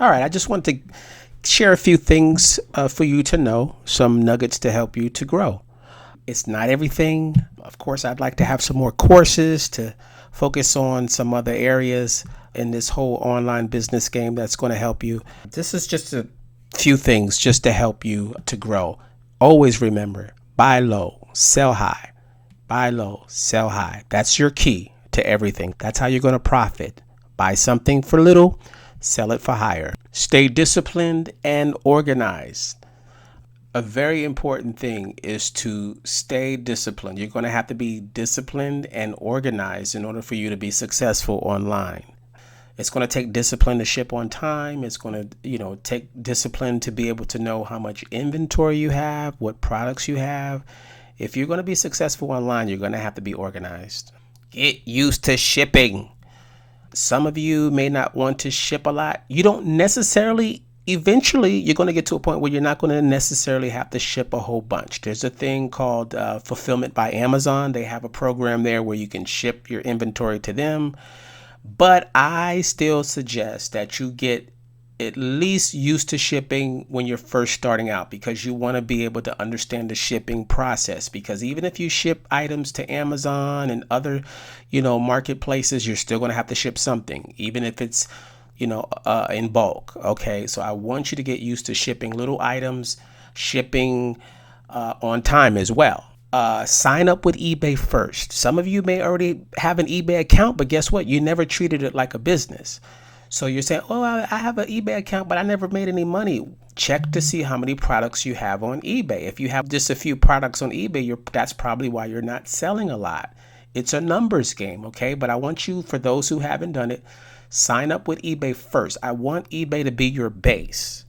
All right, I just want to share a few things for you to know, some nuggets to help you to grow. It's not everything. Of course, I'd like to have some more courses to focus on some other areas in this whole online business game that's going to help you. This is just a few things just to help you to grow. Always remember, buy low, sell high. Buy low, sell high. That's your key to everything. That's how you're going to profit. Buy something for little, sell it for higher. Stay disciplined and organized. A very important thing is to stay disciplined. You're going to have to be disciplined and organized in order for you to be successful online. It's going to take discipline to ship on time. It's going to, take discipline to be able to know how much inventory you have, what products you have. If you're going to be successful online, you're going to have to be organized. Get used to shipping. Some of you may not want to ship a lot. You don't necessarily, eventually, you're going to get to a point where you're not going to necessarily have to ship a whole bunch. There's a thing called Fulfillment by Amazon. They have a program there where you can ship your inventory to them. But I still suggest that you get at least used to shipping when you're first starting out, because you want to be able to understand the shipping process. Because even if you ship items to Amazon and other, marketplaces, you're still going to have to ship something, even if it's, in bulk. Okay. So I want you to get used to shipping little items, shipping on time as well. Sign up with eBay first. Some of you may already have an eBay account, but guess what? You never treated it like a business. So you're saying, oh, I have an eBay account, but I never made any money. Check to see how many products you have on eBay. If you have just a few products on eBay, that's probably why you're not selling a lot. It's a numbers game, okay? But I want you, for those who haven't done it, sign up with eBay first. I want eBay to be your base.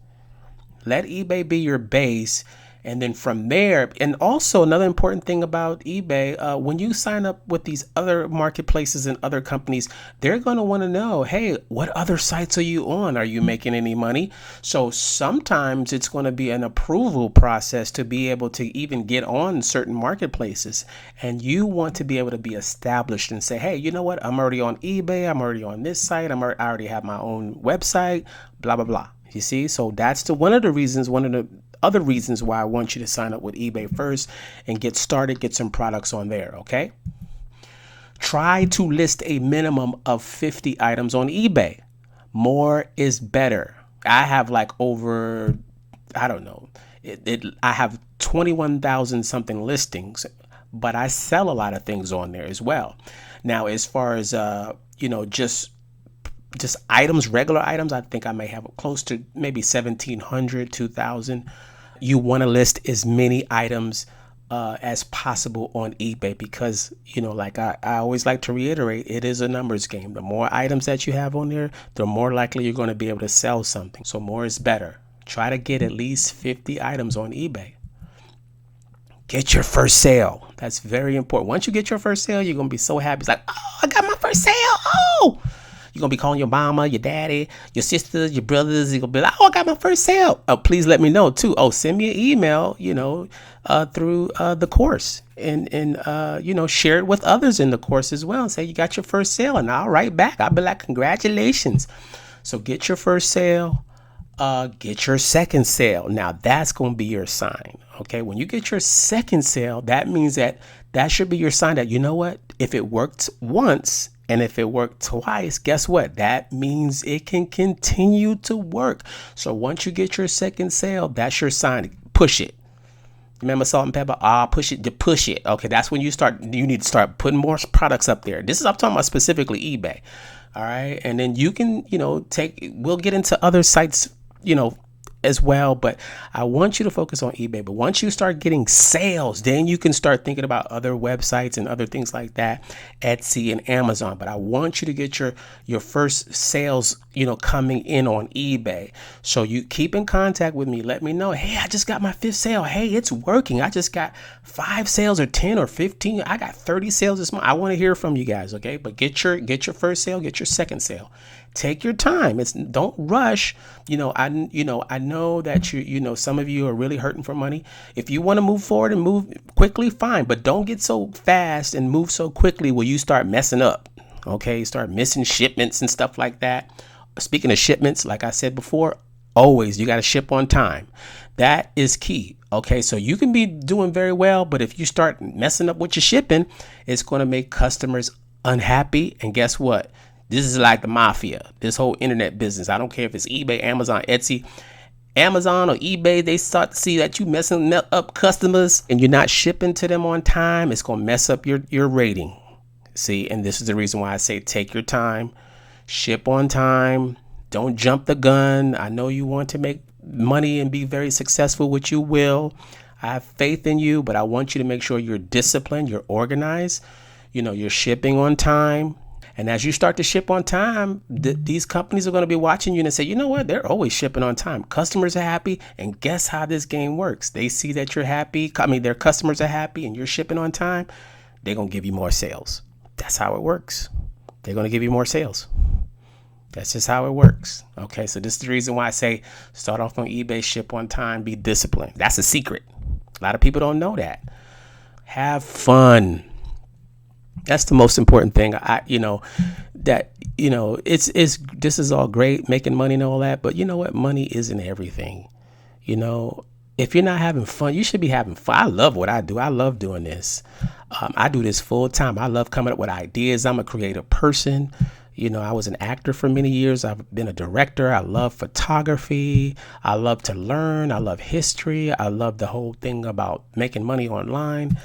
Let eBay be your base. And then from there, and also another important thing about eBay, when you sign up with these other marketplaces and other companies, they're going to want to know, hey, what other sites are you on? Are you making any money? So sometimes it's going to be an approval process to be able to even get on certain marketplaces. And you want to be able to be established and say, hey, you know what? I'm already on eBay. I'm already on this site. I already have my own website, blah, blah, blah. You see? So that's one of the other reasons why I want you to sign up with eBay first and get started, get some products on there, okay? Try to list a minimum of 50 items on eBay. More is better. I have over, I don't know, I have 21,000 something listings, but I sell a lot of things on there as well. Now, as far as, just items, regular items, I think I may have close to maybe 1,700, 2,000. You want to list as many items as possible on eBay because, like I always like to reiterate, it is a numbers game. The more items that you have on there, the more likely you're going to be able to sell something. So more is better. Try to get at least 50 items on eBay. Get your first sale. That's very important. Once you get your first sale, you're going to be so happy. It's like, oh, I got my first sale. Oh, you're going to be calling your mama, your daddy, your sisters, your brothers. You're going to be like, oh, I got my first sale. Please let me know, too. Oh, send me an email, through the course. And share it with others in the course as well. And say you got your first sale. And I'll write back. I'll be like, congratulations. So get your first sale. Get your second sale. Now, that's going to be your sign. Okay, when you get your second sale, that means that should be your sign that, you know what, if it worked once, and if it worked twice, guess what? That means it can continue to work. So once you get your second sale, that's your sign. Push it. Remember salt and pepper? Push it. Okay, that's when you need to start putting more products up there. I'm talking about specifically eBay. All right. And then you can, we'll get into other sites, as well, but I want you to focus on eBay. But once you start getting sales, then you can start thinking about other websites and other things like that, Etsy and Amazon. But I want you to get your first sales, coming in on eBay. So you keep in contact with me. Let me know, hey, I just got my 5th sale. Hey, it's working. I just got 5 sales or 10 or 15. I got 30 sales this month. I want to hear from you guys. Okay. But get your first sale, get your second sale. Take your time. Don't rush. I know that some of you are really hurting for money. If you want to move forward and move quickly, fine, but don't get so fast and move so quickly where you start messing up. Okay, start missing shipments and stuff like that. Speaking of shipments, like I said before, always you got to ship on time. That is key. Okay, so you can be doing very well, but if you start messing up what you're shipping, it's going to make customers unhappy. And guess what? This is like the mafia, this whole internet business. I don't care if it's eBay, Amazon, Etsy, Amazon or eBay. They start to see that you messing up customers and you're not shipping to them on time. It's going to mess up your rating. See, and this is the reason why I say take your time, ship on time. Don't jump the gun. I know you want to make money and be very successful, which you will. I have faith in you, but I want you to make sure you're disciplined, you're organized, you're shipping on time. And as you start to ship on time, these companies are going to be watching you and say, you know what? They're always shipping on time. Customers are happy. And guess how this game works? They see that you're happy. Their customers are happy and you're shipping on time. They're going to give you more sales. That's how it works. They're going to give you more sales. That's just how it works. Okay, so this is the reason why I say start off on eBay, ship on time, be disciplined. That's a secret. A lot of people don't know that. Have fun. That's the most important thing. It's this is all great, making money and all that, but you know what? Money isn't everything. If you're not having fun, you should be having fun. I love what I do. I love doing this. I do this full time. I love coming up with ideas. I'm a creative person. I was an actor for many years. I've been a director. I love photography. I love to learn. I love history. I love the whole thing about making money online.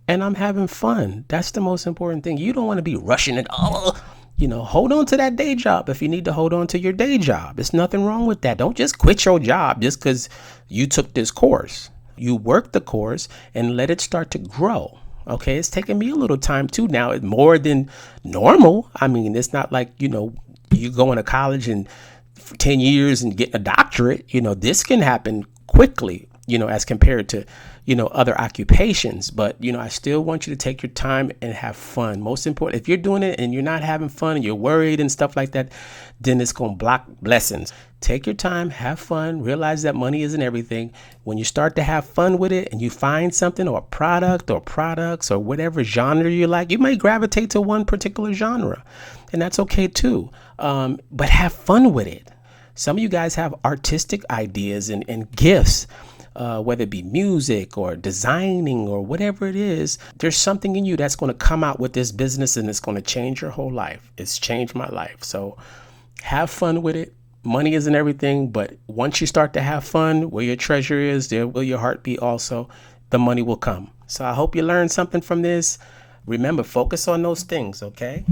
And I'm having fun. That's the most important thing. You don't want to be rushing it. Hold on to that day job if you need to hold on to your day job. There's nothing wrong with that. Don't just quit your job just because you took this course. You work the course and let it start to grow. Okay, it's taking me a little time too now. It's more than normal. It's not like, you going to college and for 10 years and getting a doctorate. This can happen quickly, as compared to, other occupations. But, I still want you to take your time and have fun. Most important, if you're doing it and you're not having fun and you're worried and stuff like that, then it's going to block blessings. Take your time, have fun, realize that money isn't everything. When you start to have fun with it and you find something or a product or products or whatever genre you like, you may gravitate to one particular genre, and that's okay too. But have fun with it. Some of you guys have artistic ideas and gifts, whether it be music or designing or whatever it is. There's something in you that's going to come out with this business and it's going to change your whole life. It's changed my life. So have fun with it. Money isn't everything, but once you start to have fun, where your treasure is, there will your heart be also. The money will come. So I hope you learned something from this. Remember, focus on those things, okay?